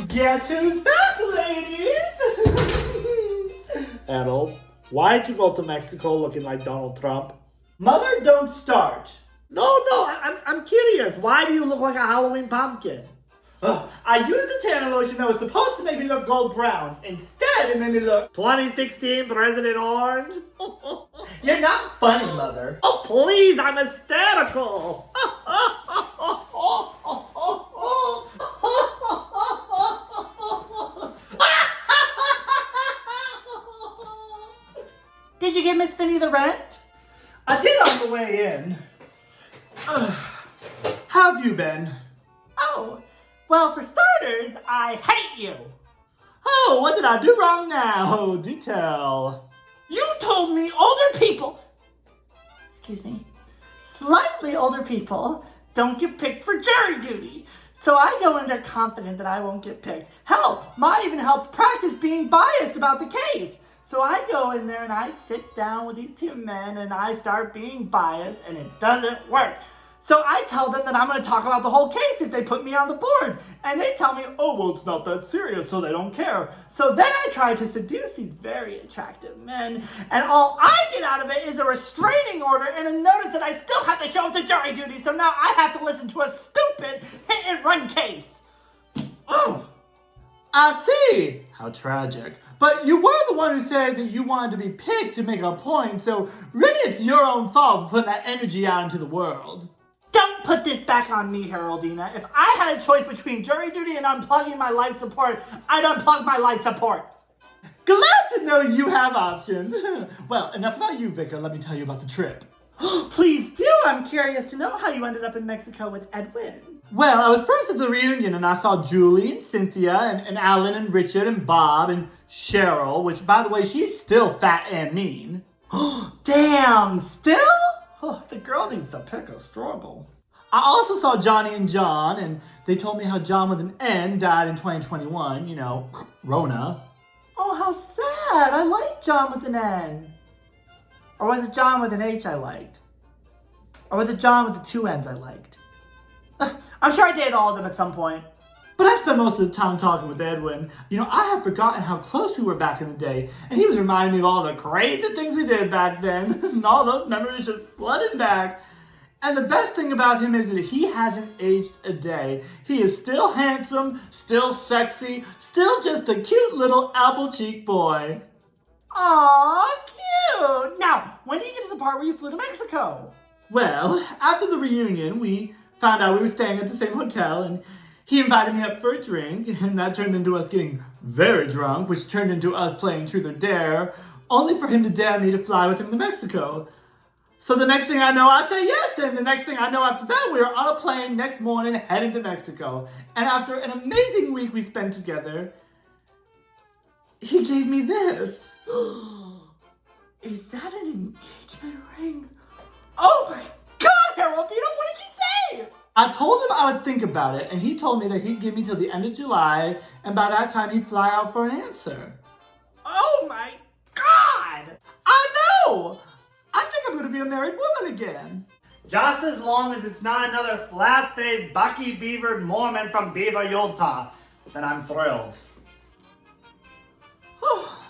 Guess who's back, ladies? Errol, why'd you go to Mexico looking like Donald Trump? Mother, don't start. No, I'm curious. Why do you look like a Halloween pumpkin? I used a tanner lotion that was supposed to make me look gold brown. Instead, it made me look 2016 President Orange? You're not funny, Mother. Oh, please, I'm hysterical. Did you give Miss Finney the rent? I did on the way in. How have you been? Oh, well, for starters, I hate you. Oh, what did I do wrong now? Do tell. You told me older people, slightly older people don't get picked for jury duty. So I go in there confident that I won't get picked. Hell, might even help practice being biased about the case. So I go in there and I sit down with these two men and I start being biased and it doesn't work. So I tell them that I'm going to talk about the whole case if they put me on the board. And they tell me, oh, well, it's not that serious, so they don't care. So then I try to seduce these very attractive men. And all I get out of it is a restraining order and a notice that I still have to show up to jury duty. So now I have to listen to a stupid hit and run case. Oh, I see. How tragic. But you were the one who said that you wanted to be picked to make a point. So really it's your own fault for putting that energy out into the world. Don't put this back on me, Haroldina. If I had a choice between jury duty and unplugging my life support, I'd unplug my life support. Glad to know you have options. Well, enough about you, Vicka. Let me tell you about the trip. Please do. I'm curious to know how you ended up in Mexico with Edwin. Well, I was first at the reunion and I saw Julie and Cynthia and Alan and Richard and Bob and Cheryl, which, by the way, she's still fat and mean. Damn, still? Oh, the girl needs to pick a struggle. I also saw Johnny and John, and they told me how John with an N died in 2021, you know, Rona. Oh, how sad. I like John with an N. Or was it John with an H I liked? Or was it John with the two N's I liked? I'm sure I dated all of them at some point. But I spent most of the time talking with Edwin. You know, I had forgotten how close we were back in the day, and he was reminding me of all the crazy things we did back then, and all those memories just flooding back. And the best thing about him is that he hasn't aged a day. He is still handsome, still sexy, still just a cute little apple cheek boy. Aw, cute! Now, when did you get to the part where you flew to Mexico? Well, after the reunion, we found out we were staying at the same hotel, and he invited me up for a drink, and that turned into us getting very drunk, which turned into us playing Truth or Dare, only for him to dare me to fly with him to Mexico. So the next thing I know, I say yes, and the next thing I know after that, we were on a plane next morning heading to Mexico. And after an amazing week we spent together, he gave me this. Is that an engagement ring? Oh my God, Haroldina, what did you say? I told him I would think about it, and he told me that he'd give me till the end of July, and by that time he'd fly out for an answer. Oh my God! I know! I think I'm going to be a married woman again. Just as long as it's not another flat-faced, bucky-beavered Mormon from Beaver, Utah, then I'm thrilled. Oh,